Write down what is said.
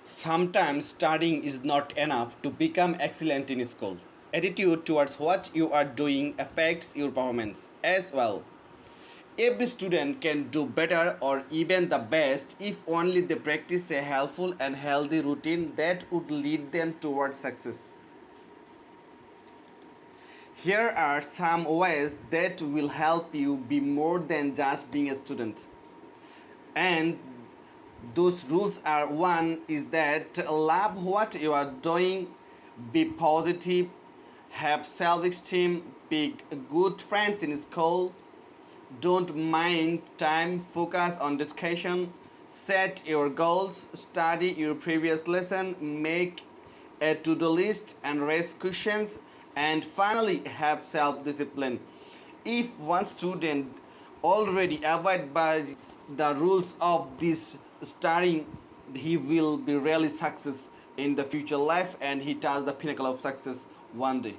Sometimes studying is not enough to become excellent in school. Attitude towards what you are doing affects your performance as well. Every student can do better or even the best if only they practice a helpful and healthy routine that would lead them towards success. Here are some ways that will help you be more than just being a student. And those rules are: one is that love what you are doing, be positive, have self-esteem, be good friends in school, don't mind time, focus on discussion, set your goals, study your previous lesson, make a to-do list and raise questions, and finally have self-discipline. If one student already abide by the rules of this studying, he will be really success in the future life and he touch the pinnacle of success one day.